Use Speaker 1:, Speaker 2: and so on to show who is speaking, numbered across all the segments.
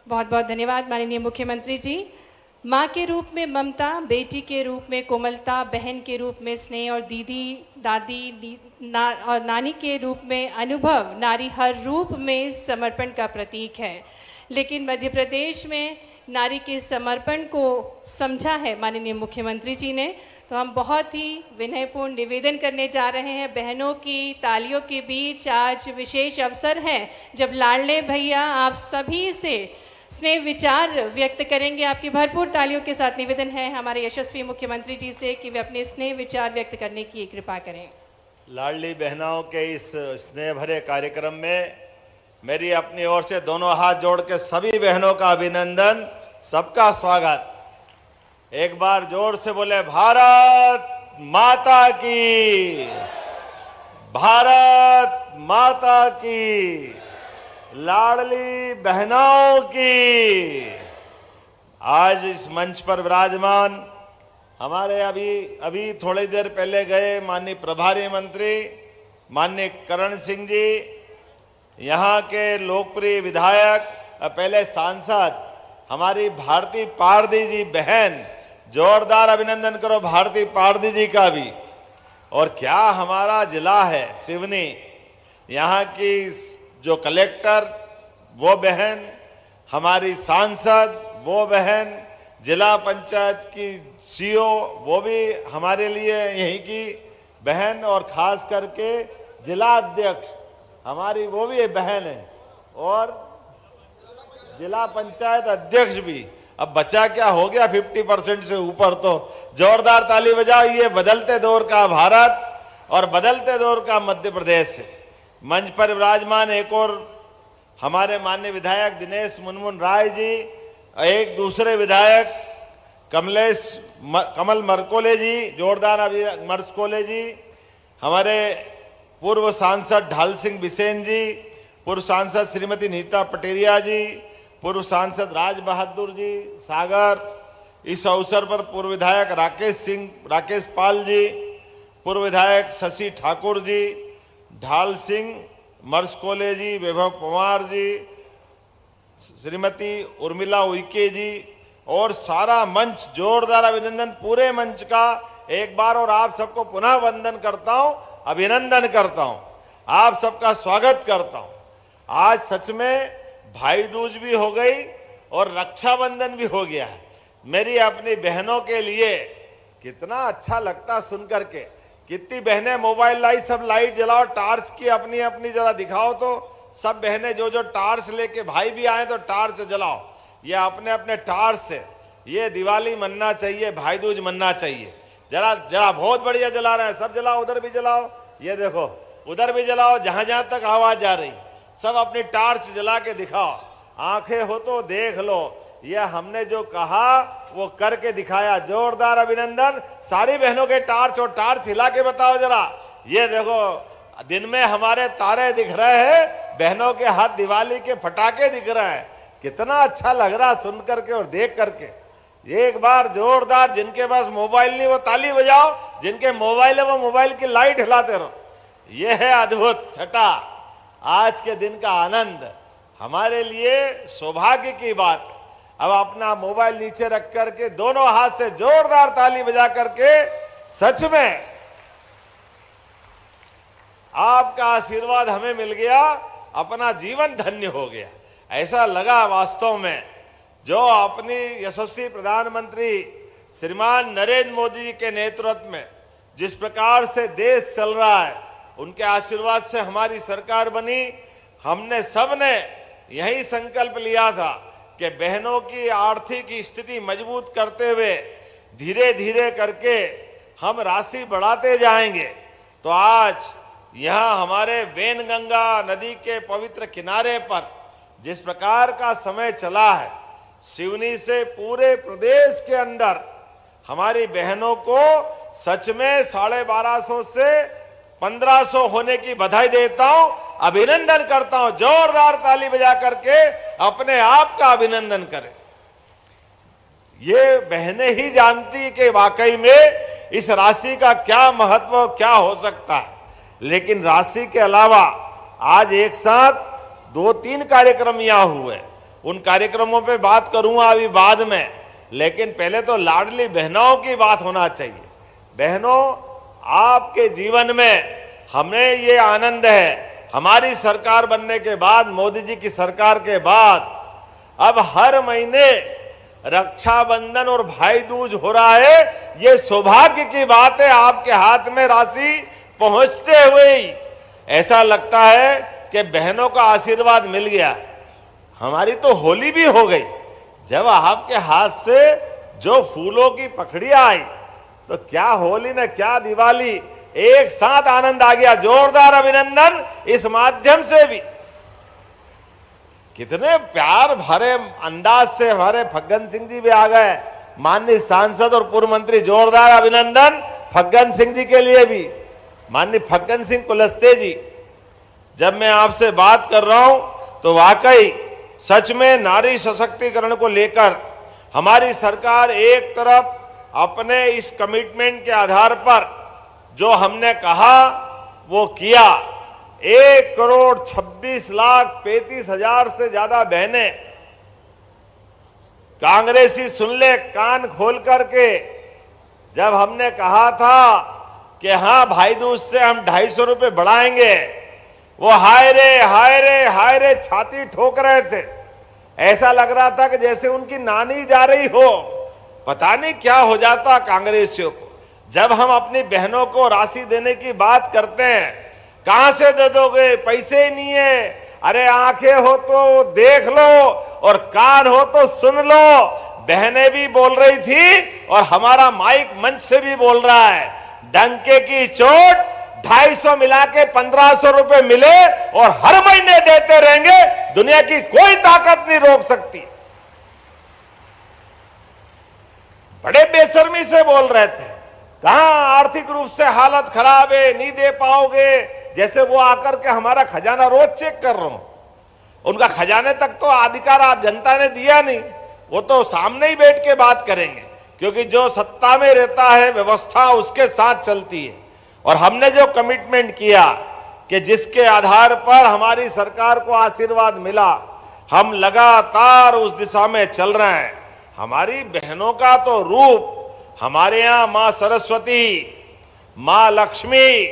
Speaker 1: बहुत बहुत धन्यवाद माननीय मुख्यमंत्री जी। माँ के रूप में ममता, बेटी के रूप में कोमलता, बहन के रूप में स्नेह और दीदी, दादी, और नानी के रूप में अनुभव, नारी हर रूप में समर्पण का प्रतीक है। लेकिन मध्य प्रदेश में नारी के समर्पण को समझा है माननीय मुख्यमंत्री जी ने, तो हम बहुत ही विनयपूर्ण निवेदन करने जा रहे हैं। बहनों की तालियों के बीच आज विशेष अवसर है जब लाडले भैया आप सभी से स्नेह विचार व्यक्त करेंगे। आपकी भरपूर तालियों के साथ निवेदन है हमारे यशस्वी मुख्यमंत्री जी से कि वे अपने स्नेह विचार व्यक्त करने की कृपा करें।
Speaker 2: लाडली बहनों के इस स्नेह भरे कार्यक्रम में मेरी अपनी ओर से दोनों हाथ जोड़ के सभी बहनों का अभिनंदन, सबका स्वागत। एक बार जोर से बोले भारत माता की, भारत माता की, लाडली बहनों की। आज इस मंच पर विराजमान हमारे अभी थोड़ी देर पहले गए माननीय प्रभारी मंत्री माननीय करण सिंह जी, यहाँ के लोकप्रिय विधायक, पहले सांसद हमारी भारती पारदी जी बहन, जोरदार अभिनंदन करो भारती पारदी जी का भी। और क्या हमारा जिला है सिवनी, यहाँ की जो कलेक्टर वो बहन, हमारी सांसद वो बहन, जिला पंचायत की सीओ वो भी हमारे लिए यहीं की बहन, और खास करके जिला अध्यक्ष हमारी वो भी एक बहन है, और जिला पंचायत अध्यक्ष भी। अब बचा क्या हो गया 50% से ऊपर, तो जोरदार ताली बजाओ। ये बदलते दौर का भारत और बदलते दौर का मध्य प्रदेश है। मंच पर विराजमान एक और हमारे माननीय विधायक दिनेश मुनमुन राय जी, एक दूसरे विधायक कमल मरकोले जी, जोरदार अभी मरकोले जी, हमारे पूर्व सांसद ढाल सिंह बिसेन जी, पूर्व सांसद श्रीमती नीता पटेरिया जी, पूर्व सांसद राज बहादुर जी सागर, इस अवसर पर पूर्व विधायक राकेश पाल जी, पूर्व विधायक शशि ठाकुर जी, ढाल सिंह मरकोले जी, वैभव पवार जी, श्रीमती उर्मिला उइके जी, और सारा मंच, जोरदार अभिनंदन पूरे मंच का एक बार। और आप सबको पुनः वंदन करता हूं, अभिनंदन करता हूं, आप सबका स्वागत करता हूं। आज सच में भाई दूज भी हो गई और रक्षाबंधन भी हो गया है। मेरी अपनी बहनों के लिए कितना अच्छा लगता सुन करके। कितनी बहनें मोबाइल लाई, सब लाइट जलाओ, टार्च की अपनी अपनी जरा दिखाओ तो। सब बहनें जो जो टार्च लेके, भाई भी आए तो टार्च जलाओ। ये अपने अपने टार्च से ये दिवाली मनना चाहिए, भाई दूज मनना चाहिए। जरा जरा बहुत बढ़िया जला रहे हैं, सब जलाओ, उधर भी जलाओ, ये देखो उधर भी जलाओ, जहां जहां तक आवाज जा रही सब अपनी टार्च जला के दिखाओ। आंखें हो तो देख लो, ये हमने जो कहा वो करके दिखाया। जोरदार अभिनंदन सारी बहनों के टार्च, और टार्च हिला के बताओ जरा। ये देखो दिन में हमारे तारे दिख रहे हैं, बहनों के हाथ दिवाली के पटाखे दिख रहे हैं। कितना अच्छा लग रहा सुन करके और देख करके। एक बार जोरदार, जिनके पास मोबाइल नहीं वो ताली बजाओ, जिनके मोबाइल है वो मोबाइल की लाइट हिलाते रहो। ये है अद्भुत छठा, आज के दिन का आनंद हमारे लिए सौभाग्य की बात। अब अपना मोबाइल नीचे रख करके दोनों हाथ से जोरदार ताली बजा करके, सच में आपका आशीर्वाद हमें मिल गया, अपना जीवन धन्य हो गया। ऐसा लगा वास्तव में, जो अपनी यशस्वी प्रधानमंत्री श्रीमान नरेंद्र मोदी जी के नेतृत्व में जिस प्रकार से देश चल रहा है, उनके आशीर्वाद से हमारी सरकार बनी। हमने सबने यही संकल्प लिया था कि बहनों की आर्थिक स्थिति मजबूत करते हुए धीरे धीरे करके हम राशि बढ़ाते जाएंगे। तो आज यहाँ हमारे वेनगंगा नदी के पवित्र किनारे पर जिस प्रकार का समय चला है, सिवनी से पूरे प्रदेश के अंदर हमारी बहनों को सच में 1250 से 1500 होने की बधाई देता हूं, अभिनंदन करता हूं। जोरदार ताली बजा करके अपने आप का अभिनंदन करें। ये बहनें ही जानती कि वाकई में इस राशि का क्या महत्व, क्या हो सकता है। लेकिन राशि के अलावा आज एक साथ 2-3 कार्यक्रम यहाँ हुए। उन कार्यक्रमों पे बात करूंगा अभी बाद में, लेकिन पहले तो लाडली बहनों की बात होना चाहिए। बहनों, आपके जीवन में हमें ये आनंद है, हमारी सरकार बनने के बाद, मोदी जी की सरकार के बाद, अब हर महीने रक्षाबंधन और भाई दूज हो रहा है। ये सौभाग्य की बात है, आपके हाथ में राशि पहुंचते हुए ही ऐसा लगता है कि बहनों का आशीर्वाद मिल गया। हमारी तो होली भी हो गई, जब आपके हाथ से जो फूलों की पखड़ियां आई, तो क्या होली न क्या दिवाली, एक साथ आनंद आ गया। जोरदार अभिनंदन इस माध्यम से भी। कितने प्यार भरे अंदाज से हमारे फग्गन सिंह जी भी आ गए, माननीय सांसद और पूर्व मंत्री। जोरदार अभिनंदन फग्गन सिंह जी के लिए भी। माननीय फग्गन सिंह कुलस्ते जी, जब मैं आपसे बात कर रहा हूं तो वाकई सच में नारी सशक्तिकरण को लेकर हमारी सरकार एक तरफ अपने इस कमिटमेंट के आधार पर जो हमने कहा वो किया। 1,26,35,000 से ज्यादा बहनें, कांग्रेसी सुन ले कान खोल करके, जब हमने कहा था कि हाँ भाई दूज से हम 250 रुपये बढ़ाएंगे, वो हाय रे हाय रे हाय रे छाती ठोक रहे थे। ऐसा लग रहा था कि जैसे उनकी नानी जा रही हो। पता नहीं क्या हो जाता कांग्रेसियों को। जब हम अपनी बहनों को राशि देने की बात करते हैं, कहां से दे दोगे, पैसे ही नहीं है। अरे आंखें हो तो देख लो और कान हो तो सुन लो। बहनें भी बोल रही थी और हमारा माइक मंच से भी बोल रहा है, डंके की चोट 250 मिला के 1,500 रुपए मिले और हर महीने देते रहेंगे, दुनिया की कोई ताकत नहीं रोक सकती। बड़े बेशर्मी से बोल रहे थे, कहां आर्थिक रूप से हालत खराब है, नहीं दे पाओगे, जैसे वो आकर के हमारा खजाना रोज चेक कर रहा हूं। उनका खजाने तक तो अधिकार आप जनता ने दिया नहीं, वो तो सामने ही बैठ के बात करेंगे, क्योंकि जो सत्ता में रहता है व्यवस्था उसके साथ चलती है। और हमने जो कमिटमेंट किया कि जिसके आधार पर हमारी सरकार को आशीर्वाद मिला, हम लगातार उस दिशा में चल रहे हैं। हमारी बहनों का तो रूप हमारे यहाँ मां सरस्वती, मां लक्ष्मी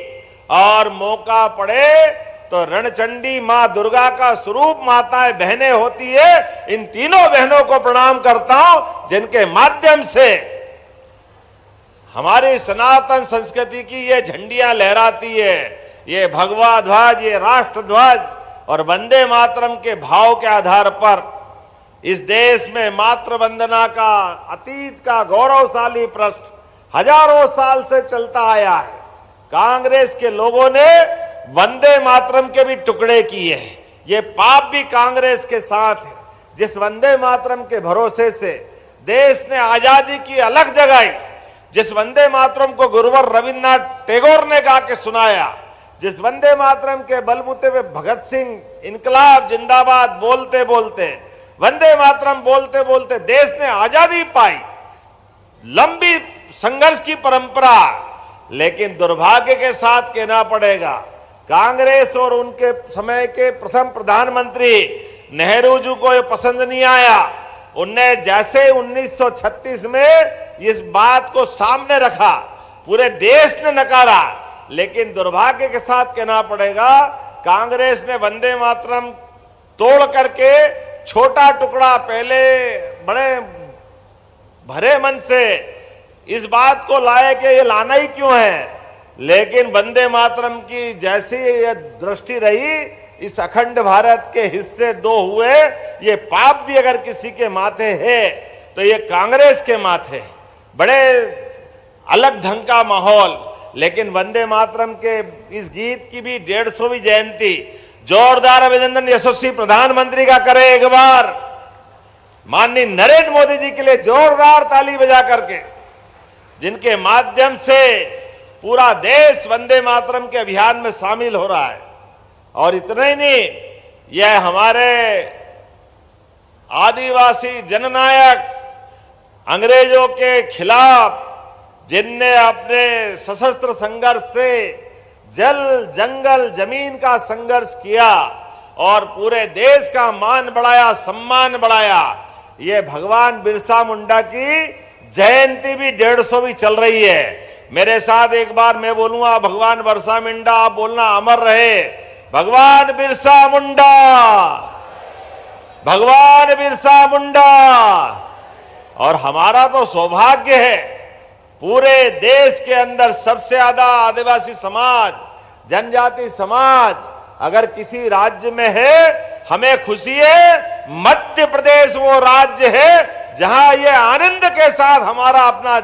Speaker 2: और मौका पड़े तो रणचंडी मां दुर्गा का स्वरूप माताएं बहनें होती है। इन तीनों बहनों को प्रणाम करता हूं, जिनके माध्यम से हमारी सनातन संस्कृति की ये झंडियां लहराती है, ये भगवा ध्वज, ये राष्ट्र ध्वज और वंदे मातरम के भाव के आधार पर इस देश में मातृ वंदना का अतीत का गौरवशाली पृष्ठ हजारों साल से चलता आया है। कांग्रेस के लोगों ने वंदे मातरम के भी टुकड़े किए हैं। ये पाप भी कांग्रेस के साथ है। जिस वंदे मातरम के भरोसे से देश ने आजादी की अलग जगाई, जिस वंदे मातरम को गुरुवर रविन्द्रनाथ टैगोर ने गा के सुनाया, जिस वंदे मातरम के बलबूते पे भगत सिंह इनकलाब जिंदाबाद बोलते बोलते, वंदे मातरम बोलते बोलते देश ने आजादी पाई। लंबी संघर्ष की परंपरा, लेकिन दुर्भाग्य के साथ कहना पड़ेगा, कांग्रेस और उनके समय के प्रथम प्रधानमंत्री नेहरू जी को ये पसंद नहीं आया। उनने जैसे 1936 में इस बात को सामने रखा, पूरे देश ने नकारा। लेकिन दुर्भाग्य के साथ कहना पड़ेगा, कांग्रेस ने वंदे मातरम तोड़ करके छोटा टुकड़ा पहले बड़े भरे मन से इस बात को लाए कि ये लाना ही क्यों है, लेकिन वंदे मातरम की जैसी ये दृष्टि रही, इस अखंड भारत के हिस्से दो हुए। ये पाप भी अगर किसी के माथे है तो ये कांग्रेस के माथे। बड़े अलग ढंग का माहौल, लेकिन वंदे मातरम के इस गीत की भी 150वीं जयंती। जोरदार अभिनंदन यशस्वी प्रधानमंत्री का करें एक बार, माननीय नरेंद्र मोदी जी के लिए जोरदार ताली बजा करके, जिनके माध्यम से पूरा देश वंदे मातरम के अभियान में शामिल हो रहा है। और इतना ही नहीं, यह हमारे आदिवासी जननायक अंग्रेजों के खिलाफ जिनने अपने सशस्त्र संघर्ष से जल जंगल जमीन का संघर्ष किया और पूरे देश का मान बढ़ाया, सम्मान बढ़ाया। ये भगवान बिरसा मुंडा की जयंती भी 150वीं चल रही है। मेरे साथ एक बार मैं बोलूंगा, भगवान बिरसा मुंडा, आप बोलना अमर रहे। भगवान बिरसा मुंडा, भगवान बिरसा मुंडा। और हमारा तो सौभाग्य है, पूरे देश के अंदर सबसे ज्यादा आदिवासी समाज, जनजाति समाज अगर किसी राज्य में है, हमें खुशी है, मध्य प्रदेश वो राज्य है जहां ये आनंद के साथ हमारा अपना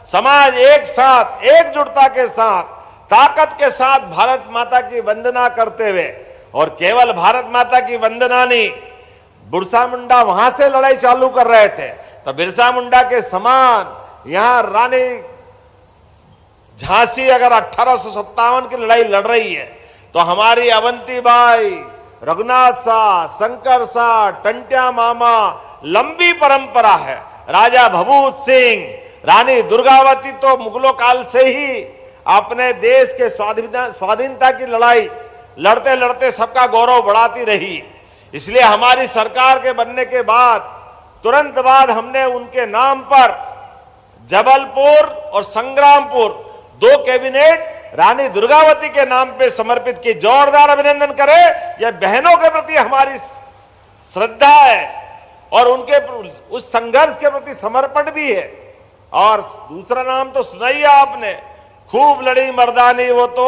Speaker 2: समाज एक साथ, एकजुटता के साथ, ताकत के साथ भारत माता की वंदना करते हुए, और केवल भारत माता की वंदना नहीं, बिरसा मुंडा वहां से लड़ाई चालू कर रहे थे तो बिरसा मुंडा के समान यहां रानी झांसी अगर 1857 की लड़ाई लड़ रही है तो हमारी अवंतीबाई, रघुनाथ शाह, शंकर शाह, टंट्या मामा, लंबी परंपरा है। राजा भभूत सिंह, रानी दुर्गावती तो मुगलों काल से ही अपने देश के स्वाधीनता की लड़ाई लड़ते लड़ते सबका गौरव बढ़ाती रही। इसलिए हमारी सरकार के बनने के बाद तुरंत बाद हमने उनके नाम पर जबलपुर और संग्रामपुर 2 कैबिनेट रानी दुर्गावती के नाम पे समर्पित की। जोरदार अभिनंदन करें। यह बहनों के प्रति हमारी श्रद्धा है और उनके उस संघर्ष के प्रति समर्पण भी है। और दूसरा नाम तो सुनाई आपने, खूब लड़ी मर्दानी वो तो,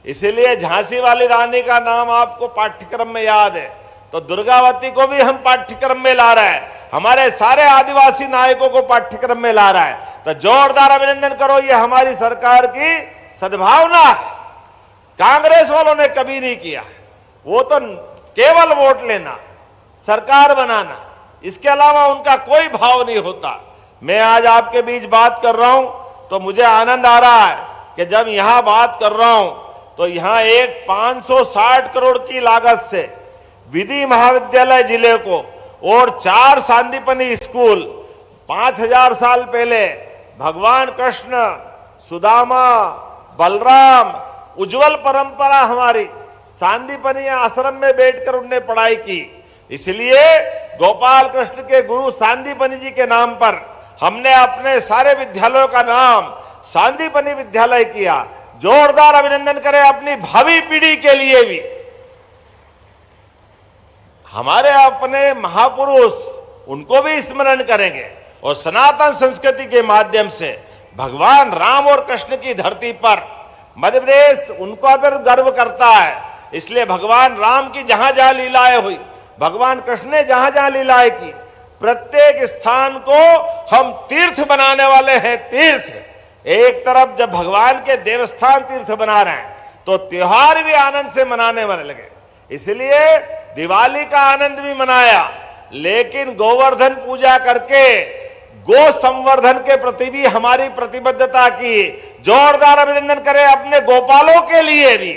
Speaker 2: इसीलिए झांसी वाली रानी का नाम आपको पाठ्यक्रम में याद है, तो दुर्गावती को भी हम पाठ्यक्रम में ला रहे हैं, हमारे सारे आदिवासी नायकों को पाठ्यक्रम में ला रहा है। तो जोरदार अभिनंदन करो, ये हमारी सरकार की सद्भावना कांग्रेस वालों ने कभी नहीं किया। वो तो केवल वोट लेना, सरकार बनाना, इसके अलावा उनका कोई भाव नहीं होता। मैं आज आपके बीच बात कर रहा हूं तो मुझे आनंद आ रहा है कि जब यहां बात कर रहा हूं तो यहां एक 560 करोड़ की लागत से विधि महाविद्यालय जिले को और 4 सांदीपनी स्कूल 5000 साल पहले भगवान कृष्ण, सुदामा, बलराम, उज्जवल परंपरा हमारी सांदीपनी आश्रम में बैठकर उनने पढ़ाई की। इसलिए गोपाल कृष्ण के गुरु सांदीपनी जी के नाम पर हमने अपने सारे विद्यालयों का नाम सांदीपनी विद्यालय किया। जोरदार अभिनंदन करें अपनी भावी पीढ़ी के लिए भी। हमारे अपने महापुरुष, उनको भी स्मरण करेंगे और सनातन संस्कृति के माध्यम से भगवान राम और कृष्ण की धरती पर मध्य प्रदेश उनको पर गर्व करता है। इसलिए भगवान राम की जहां जहां लीलाएं हुई, भगवान कृष्ण ने जहां जहां लीलाएं की, प्रत्येक स्थान को हम तीर्थ बनाने वाले हैं। तीर्थ एक तरफ जब भगवान के देवस्थान तीर्थ बना रहे हैं तो त्योहार भी आनंद से मनाने वाले लगे। इसलिए दिवाली का आनंद भी मनाया, लेकिन गोवर्धन पूजा करके गो संवर्धन के प्रति भी हमारी प्रतिबद्धता की। जोरदार अभिनंदन करें अपने गोपालों के लिए भी।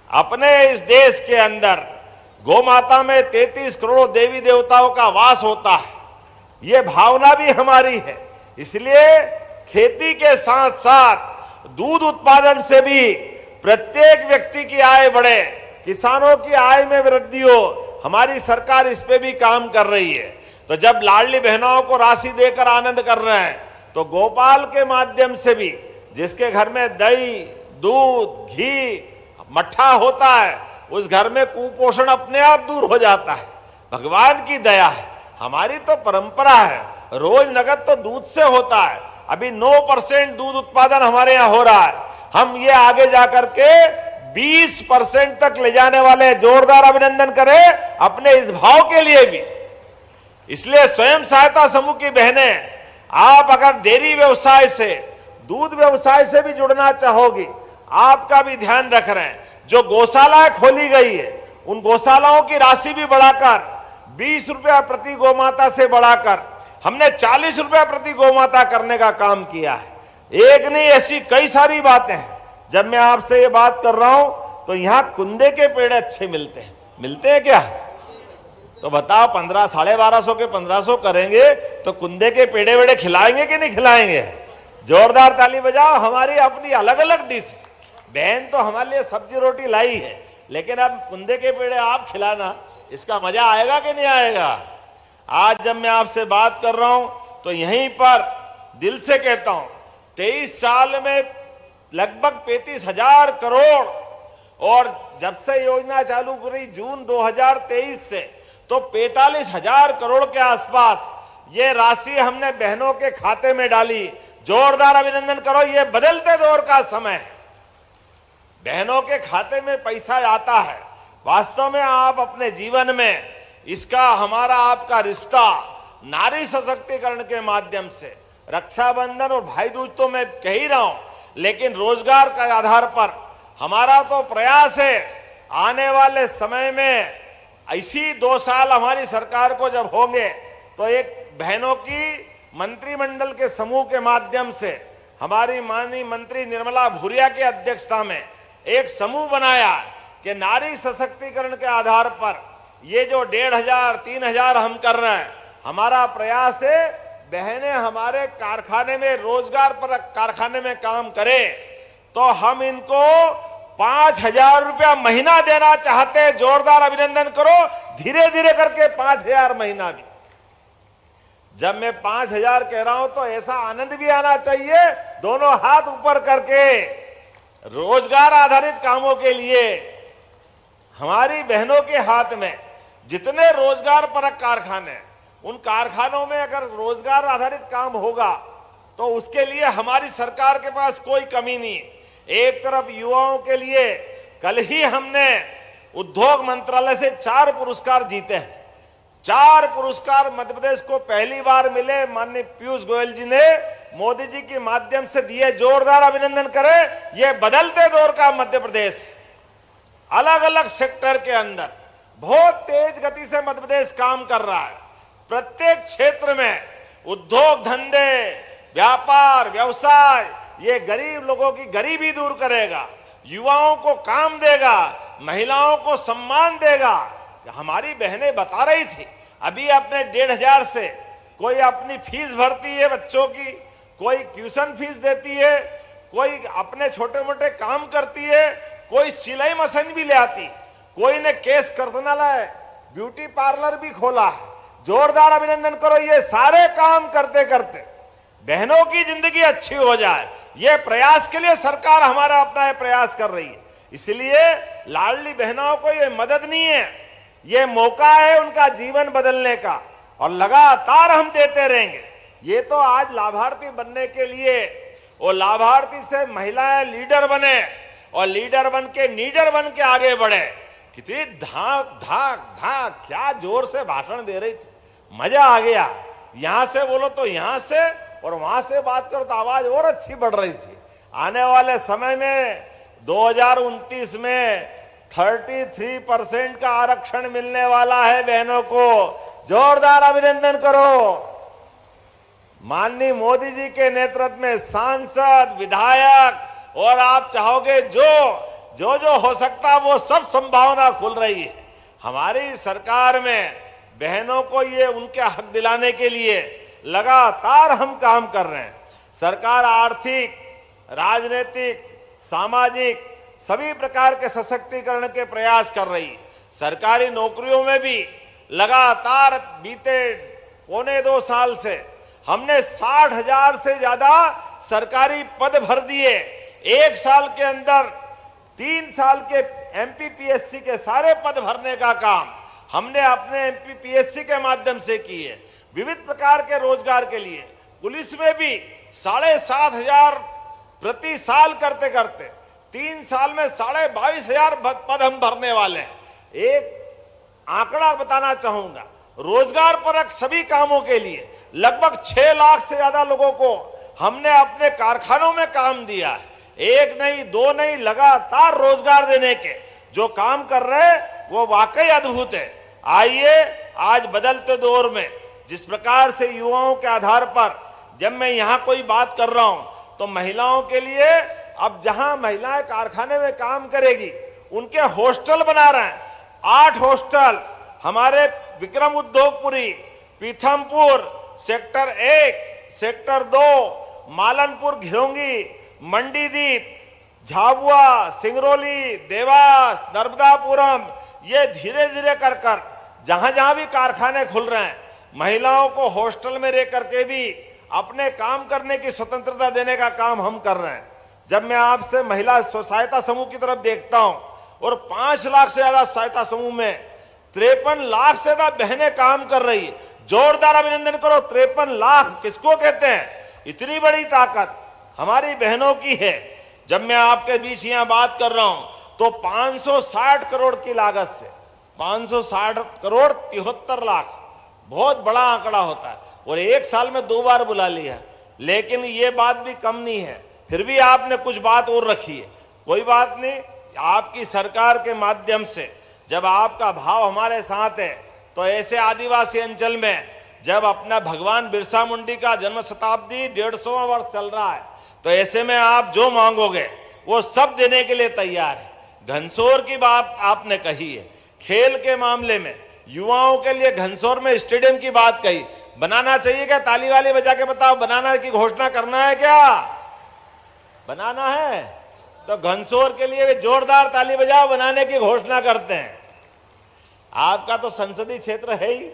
Speaker 2: अपने इस देश के अंदर गौ माता में 33 करोड़ देवी देवताओं का वास होता है, ये भावना भी हमारी है। इसलिए खेती के साथ साथ दूध उत्पादन से भी प्रत्येक व्यक्ति की आय बढ़े, किसानों की आय में वृद्धि हो, हमारी सरकार इस पे भी काम कर रही है। तो जब लाडली बहनों को राशि देकर आनंद कर रहे हैं तो गोपाल के माध्यम से भी, जिसके घर में दही, दूध, घी, मट्ठा होता है, उस घर में कुपोषण अपने आप दूर हो जाता है। भगवान की दया है। हमारी तो परंपरा है, रोज नगद तो दूध से होता है। अभी 9% दूध उत्पादन हमारे यहाँ हो रहा है, हम ये आगे जाकर के 20% तक ले जाने वाले। जोरदार अभिनंदन करें अपने इस भाव के लिए भी। इसलिए स्वयं सहायता समूह की बहनें, आप अगर डेयरी व्यवसाय से, दूध व्यवसाय से भी जुड़ना चाहोगी, आपका भी ध्यान रख रहे हैं। जो गौशालाएं खोली गई है, उन गौशालाओं की राशि भी बढ़ाकर 20 रुपया प्रति गौमाता से बढ़ाकर हमने 40 रुपया प्रति गौमाता करने का काम किया है। एक नहीं, ऐसी कई सारी बातें हैं। जब मैं आपसे ये बात कर रहा हूं तो यहां कुंदे के पेड़ अच्छे मिलते हैं क्या? तो बताओ, 1500, 1250 के 1500 करेंगे तो कुंदे के पेड़े वेड़े खिलाएंगे कि नहीं खिलाएंगे? जोरदार ताली बजाओ। हमारी अपनी अलग अलग डिश, बहन तो हमारे लिए सब्जी रोटी लाई है, लेकिन अब कुंदे के पेड़े आप खिलाना, इसका मजा आएगा कि नहीं आएगा। आज जब मैं आपसे बात कर रहा हूं तो यहीं पर दिल से कहता हूं, 23 साल में लगभग 35,000 करोड़, और जब से योजना चालू करी जून 2023 से, तो 45,000 करोड़ के आसपास ये राशि हमने बहनों के खाते में डाली। जोरदार अभिनंदन करो, ये बदलते दौर का समय है, बहनों के खाते में पैसा आता है। वास्तव में आप अपने जीवन में इसका हमारा आपका रिश्ता नारी सशक्तिकरण के माध्यम से, रक्षाबंधन और भाई दूज तो मैं कह ही रहा हूं, लेकिन रोजगार के आधार पर हमारा तो प्रयास है आने वाले समय में, इसी 2 साल हमारी सरकार को जब होंगे तो एक बहनों की मंत्रिमंडल के समूह के माध्यम से हमारी माननीय मंत्री निर्मला भूरिया की अध्यक्षता में एक समूह बनाया कि नारी सशक्तिकरण के आधार पर ये जो 1,500 3,000 हम कर रहे हैं, हमारा प्रयास है बहनें हमारे कारखाने में, रोजगार पर कारखाने में काम करें तो हम इनको 5,000 रुपया महीना देना चाहते हैं। जोरदार अभिनंदन करो, धीरे धीरे करके 5,000 महीना भी। जब मैं 5,000 कह रहा हूं तो ऐसा आनंद भी आना चाहिए, दोनों हाथ ऊपर करके रोजगार आधारित कामों के लिए हमारी बहनों के हाथ में जितने रोजगार परक कारखाने, उन कारखानों में अगर रोजगार आधारित काम होगा तो उसके लिए हमारी सरकार के पास कोई कमी नहीं है। एक तरफ युवाओं के लिए कल ही हमने उद्योग मंत्रालय से 4 पुरस्कार जीते हैं। 4 पुरस्कार मध्य प्रदेश को पहली बार मिले, माननीय पीयूष गोयल जी ने मोदी जी के माध्यम से दिए। जोरदार अभिनंदन करें, ये बदलते दौर का मध्य प्रदेश, अलग अलग सेक्टर के अंदर बहुत तेज गति से मध्य प्रदेश काम कर रहा है। प्रत्येक क्षेत्र में उद्योग धंधे, व्यापार, व्यवसाय, ये गरीब लोगों की गरीबी दूर करेगा, युवाओं को काम देगा, महिलाओं को सम्मान देगा। हमारी बहनें बता रही थी अभी अपने 1,500 से कोई अपनी फीस भरती है बच्चों की, कोई ट्यूशन फीस देती है, कोई अपने छोटे मोटे काम करती है, कोई सिलाई मशीन भी ले आती, कोई ने केस कर्तनालय, ब्यूटी पार्लर भी खोला है। जोरदार अभिनंदन करो, ये सारे काम करते करते बहनों की जिंदगी अच्छी हो जाए, ये प्रयास के लिए सरकार हमारा अपना प्रयास कर रही है। इसलिए लाडली बहनों को ये मदद नहीं है, ये मौका है उनका जीवन बदलने का, और लगातार हम देते रहेंगे। ये तो आज लाभार्थी बनने के लिए, और लाभार्थी से महिलाएं लीडर बने, और लीडर बन के नीडर बन के आगे बढ़े। कितनी धाक धाक धाक, क्या जोर से भाषण दे रही थी, मजा आ गया। यहां से बोलो तो यहां से, और वहां से बात करो तो आवाज और अच्छी बढ़ रही थी। आने वाले समय में 2029 में 33% का आरक्षण मिलने वाला है बहनों को। जोरदार अभिनंदन करो। माननीय मोदी जी के नेतृत्व में सांसद, विधायक, और आप चाहोगे जो हो सकता वो सब संभावना खुल रही है। हमारी सरकार में बहनों को ये उनके हक दिलाने के लिए लगातार हम काम कर रहे हैं। सरकार आर्थिक, राजनीतिक, सामाजिक सभी प्रकार के सशक्तिकरण के प्रयास कर रही है। सरकारी नौकरियों में भी लगातार बीते 1.25 साल से हमने 60,000 से ज्यादा सरकारी पद भर दिए। 1 साल के अंदर 3 साल के एमपीपीएससी के सारे पद भरने का काम हमने अपने एमपीपीएससी के माध्यम से किए। विविध प्रकार के रोजगार के लिए पुलिस में भी 7,500 प्रति साल करते करते 3 साल में 22,500 पद हम भरने वाले हैं। एक आंकड़ा बताना चाहूंगा, रोजगार परक सभी कामों के लिए लगभग 6 लाख से ज्यादा लोगों को हमने अपने कारखानों में काम दिया है। 1 नहीं 2 नहीं, लगातार रोजगार देने के जो काम कर रहे हैं वो वाकई अद्भुत है। आइए आज बदलते दौर में जिस प्रकार से युवाओं के आधार पर जब मैं यहाँ कोई बात कर रहा हूं तो महिलाओं के लिए अब जहां महिलाएं कारखाने में काम करेगी उनके हॉस्टल बना रहे हैं। 8 हॉस्टल हमारे विक्रम उद्योगपुरी, पीथमपुर, सेक्टर 1, सेक्टर 2, मालनपुर, घिरोंगी, मंडीदीप, झाबुआ, सिंगरौली, देवास, नर्मदापुरम, ये धीरे धीरे कर कर जहां जहां भी कारखाने खुल रहे हैं, महिलाओं को हॉस्टल में रह करके भी अपने काम करने की स्वतंत्रता देने का काम हम कर रहे हैं। जब मैं आपसे महिला सहायता समूह की तरफ देखता हूं और 5 लाख से ज्यादा सहायता समूह में 53 लाख से ज्यादा बहनें काम कर रही है, जोरदार अभिनंदन करो। 53 लाख किसको कहते हैं? इतनी बड़ी ताकत हमारी बहनों की है। जब मैं आपके बीच यहां बात कर रहा हूं तो 560 करोड़ की लागत से 560 करोड़ 73 लाख बहुत बड़ा आंकड़ा होता है और एक साल में 2 बार बुला लिया। लेकिन ये बात भी कम नहीं है, फिर भी आपने कुछ बात और रखी है। कोई बात नहीं, आपकी सरकार के माध्यम से जब आपका भाव हमारे साथ है तो ऐसे आदिवासी अंचल में जब अपना भगवान बिरसा मुंडी का जन्म शताब्दी 150वां वर्ष चल रहा है तो ऐसे में आप जो मांगोगे वो सब देने के लिए तैयार है। घनसोर की बात आपने कही है, खेल के मामले में युवाओं के लिए घनसोर में स्टेडियम की बात कही, बनाना चाहिए क्या? ताली वाली बजा के बताओ, बनाना की घोषणा करना है क्या? बनाना है तो घनसोर के लिए जोरदार ताली बजाओ, बनाने की घोषणा करते हैं। आपका तो संसदीय क्षेत्र है ही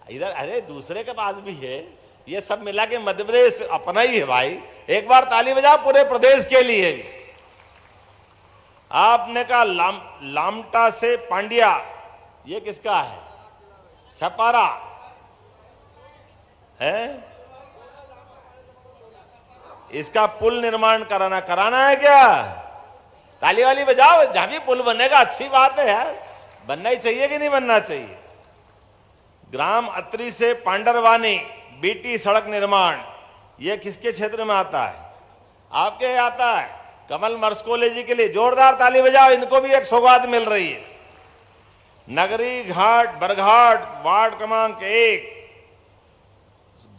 Speaker 2: इधर, अरे दूसरे के पास भी है, ये सब मिला के मध्य प्रदेश अपना ही है भाई। एक बार ताली बजाओ पूरे प्रदेश के लिए भी। आपने कहा लामटा से पांड्या, ये किसका है? छपारा है, इसका पुल निर्माण कराना है क्या? ताली वाली बजाओ, जहां भी पुल बनेगा अच्छी बात है यार, बनना ही चाहिए कि नहीं बनना चाहिए। ग्राम अत्री से पांडरवानी बीटी सड़क निर्माण, ये किसके क्षेत्र में आता है? आपके आता है। कमल मर्सकोले जी के लिए जोरदार ताली बजाओ, इनको भी एक सौगात मिल रही है। नगरी घाट बरघाट वार्ड क्रमांक 1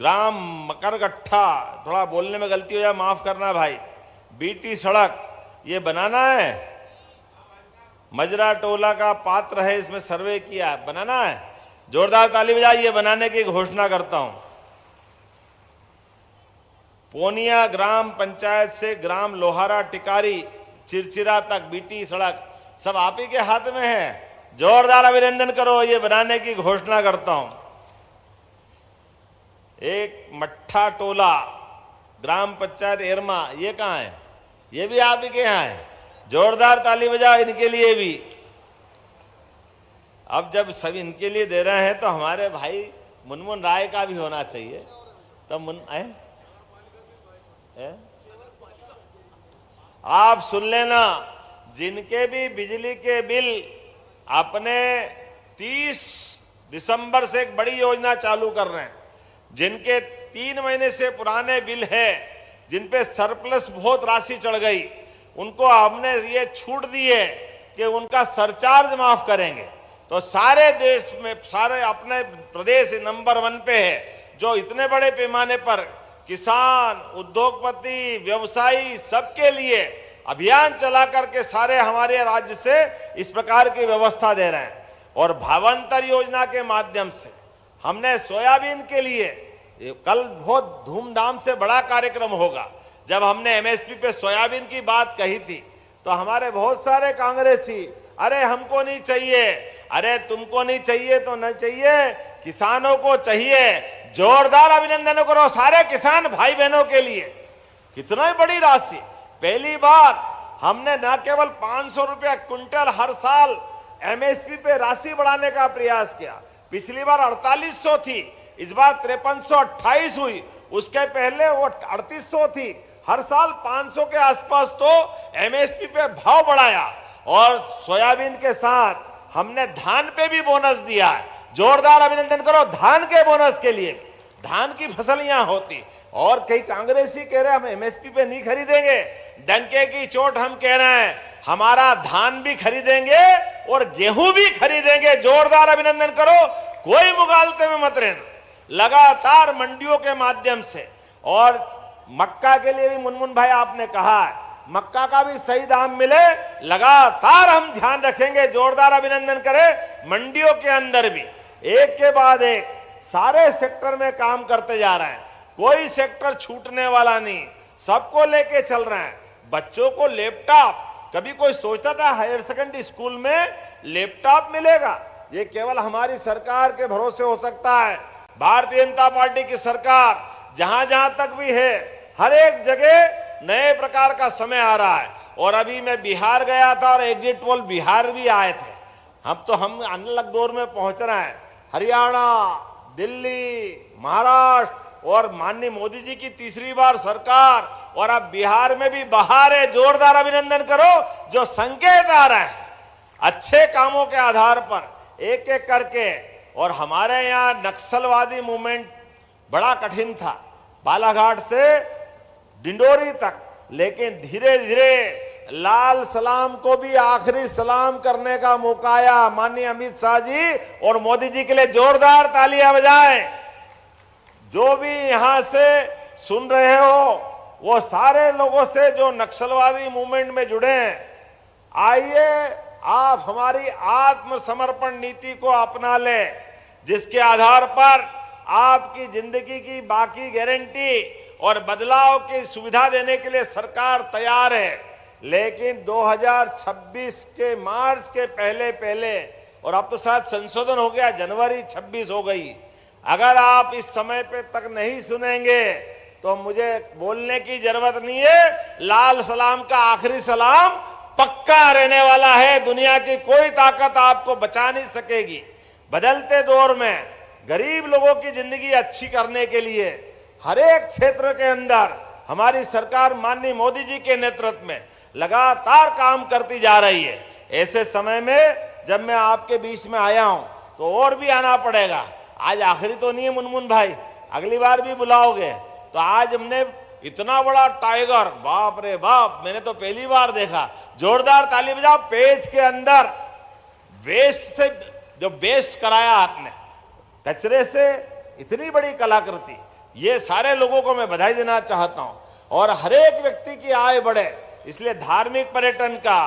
Speaker 2: ग्राम मकरगट्ठा, थोड़ा बोलने में गलती हो जाए माफ करना भाई, बीटी सड़क ये बनाना है। मजरा टोला का पात्र है, इसमें सर्वे किया है, बनाना है। जोरदार ताली बजाइए, बनाने की घोषणा करता हूं। पोनिया ग्राम पंचायत से ग्राम लोहारा टिकारी चिरचिरा तक बीटी सड़क सब आप ही के हाथ में है, जोरदार अभिनंदन करो, ये बनाने की घोषणा करता हूं। एक मट्ठा टोला ग्राम पंचायत एरमा, ये कहां है? ये भी आप ही के यहाँ है, जोरदार ताली बजाओ इनके लिए भी। अब जब सभी इनके लिए दे रहे हैं तो हमारे भाई मुनमुन राय का भी होना चाहिए। तो आप सुन लेना, जिनके भी बिजली के बिल अपने 30 दिसंबर से एक बड़ी योजना चालू कर रहे हैं, जिनके 3 महीने से पुराने बिल है, जिन पे सरप्लस बहुत राशि चढ़ गई, उनको हमने ये छूट दी है कि उनका सरचार्ज माफ करेंगे। तो सारे देश में, सारे अपने प्रदेश नंबर 1 पे है, जो इतने बड़े पैमाने पर किसान, उद्योगपति, व्यवसायी सबके लिए अभियान चला करके सारे हमारे राज्य से इस प्रकार की व्यवस्था दे रहे हैं। और भावांतर योजना के माध्यम से हमने सोयाबीन के लिए कल बहुत धूमधाम से बड़ा कार्यक्रम होगा। जब हमने एमएसपी पे सोयाबीन की बात कही थी तो हमारे बहुत सारे कांग्रेसी, अरे हमको नहीं चाहिए, अरे तुमको नहीं चाहिए तो नहीं चाहिए, किसानों को चाहिए। जोरदार अभिनंदन करो सारे किसान भाई बहनों के लिए। कितना बड़ी राशि, पहली बार हमने न केवल 500 रुपया क्विंटल हर साल एमएसपी पे राशि बढ़ाने का प्रयास किया। पिछली बार 4800 थी, इस बार 5328 हुई, उसके पहले वो 3800 थी। हर साल 500 के आसपास तो एमएसपी पे भाव बढ़ाया। और सोयाबीन के साथ हमने धान पे भी बोनस दिया है। जोरदार अभिनंदन करो धान के बोनस के लिए। धान की फसल यहां होती, और कई कांग्रेसी कह रहे हैं हम एमएसपी पे नहीं खरीदेंगे, डंके की चोट हम कह रहे हैं हमारा धान भी खरीदेंगे और गेहूं भी खरीदेंगे। जोरदार अभिनंदन करो, कोई मुगालते में मत रहना। लगातार मंडियों के माध्यम से, और मक्का के लिए भी मुनमुन भाई आपने कहा है, मक्का का भी सही दाम मिले, लगातार हम ध्यान रखेंगे। जोरदार अभिनंदन करें। मंडियों के अंदर भी एक के बाद एक सारे सेक्टर में काम करते जा रहे हैं, कोई सेक्टर छूटने वाला नहीं, सबको लेके चल रहे हैं। बच्चों को लैपटॉप, कभी कोई सोचता था हायर सेकेंडरी स्कूल में लैपटॉप मिलेगा? ये केवल हमारी सरकार के भरोसे हो सकता है। भारतीय जनता पार्टी की सरकार जहां जहां तक भी है, हर एक जगह नए प्रकार का समय आ रहा है। और अभी मैं बिहार गया था और एग्जिट पोल बिहार भी आए थे। हम अलग दौर में पहुंच रहे हैं। हरियाणा, दिल्ली, महाराष्ट्र और माननीय मोदी जी की तीसरी बार सरकार, और अब बिहार में भी बहार है। जोरदार अभिनंदन करो। जो संकेत आ रहे हैं अच्छे कामों के आधार पर एक एक करके। और हमारे यहाँ नक्सलवादी मूवमेंट बड़ा कठिन था, बालाघाट से डिंडोरी तक, लेकिन धीरे धीरे लाल सलाम को भी आखिरी सलाम करने का मौका आया। माननीय अमित शाह जी और मोदी जी के लिए जोरदार तालियां बजाएं। जो भी यहां से सुन रहे हो, वो सारे लोगों से जो नक्सलवादी मूवमेंट में जुड़े हैं, आइए आप हमारी आत्मसमर्पण नीति को अपना लें, जिसके आधार पर आपकी जिंदगी की बाकी गारंटी और बदलाव की सुविधा देने के लिए सरकार तैयार है। लेकिन 2026 के मार्च के पहले पहले, और अब तो शायद संशोधन हो गया, जनवरी 26 हो गई, अगर आप इस समय पे तक नहीं सुनेंगे तो मुझे बोलने की जरूरत नहीं है। लाल सलाम का आखिरी सलाम पक्का रहने वाला है। दुनिया की कोई ताकत आपको बचा नहीं सकेगी। बदलते दौर में गरीब लोगों की जिंदगी अच्छी करने के लिए हर एक क्षेत्र के अंदर हमारी सरकार माननीय मोदी जी के नेतृत्व में लगातार काम करती जा रही है। ऐसे समय में जब मैं आपके बीच में आया हूं तो और भी आना पड़ेगा। आज आखिरी तो नहीं है मुनमुन भाई, अगली बार भी बुलाओगे तो। आज हमने इतना बड़ा टाइगर, बाप रे बाप, मैंने तो पहली बार देखा। जोरदार ताली बजाओ। पेज के अंदर वेस्ट से जो बेस्ट कराया आपने, कचरे से इतनी बड़ी कलाकृति, ये सारे लोगों को मैं बधाई देना चाहता हूं। और हर एक व्यक्ति की आय बढ़े, इसलिए धार्मिक पर्यटन का,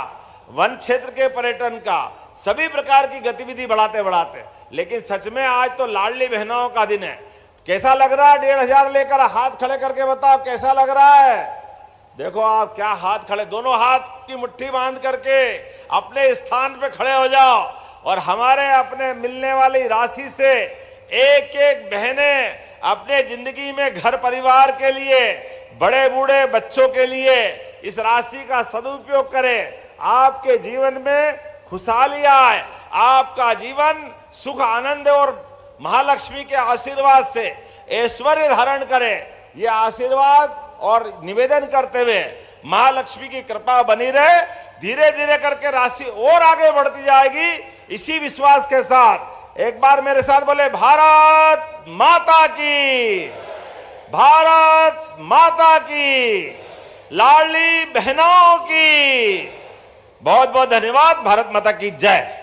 Speaker 2: वन क्षेत्र के पर्यटन का, सभी प्रकार की गतिविधि बढ़ाते बढ़ाते। लेकिन सच में आज तो लाडली बहनों का दिन है। कैसा लग रहा है? 1500 लेकर हाथ खड़े करके बताओ कैसा लग रहा है। देखो आप क्या हाथ खड़े, दोनों हाथ की मुट्ठी बांध करके अपने स्थान पे खड़े हो जाओ। और हमारे अपने मिलने वाली राशि से एक एक बहनें अपने जिंदगी में घर परिवार के लिए, बड़े बूढ़े बच्चों के लिए इस राशि का सदुपयोग करें। आपके जीवन में खुशहाली आए, आपका जीवन सुख आनंद और महालक्ष्मी के आशीर्वाद से ऐश्वर्य धारण करे। ये आशीर्वाद और निवेदन करते हुए महालक्ष्मी की कृपा बनी रहे। धीरे धीरे करके राशि और आगे बढ़ती जाएगी। इसी विश्वास के साथ एक बार मेरे साथ बोले, भारत माता की, भारत माता की, लाडली बहनों की। बहुत बहुत धन्यवाद। भारत माता की जय।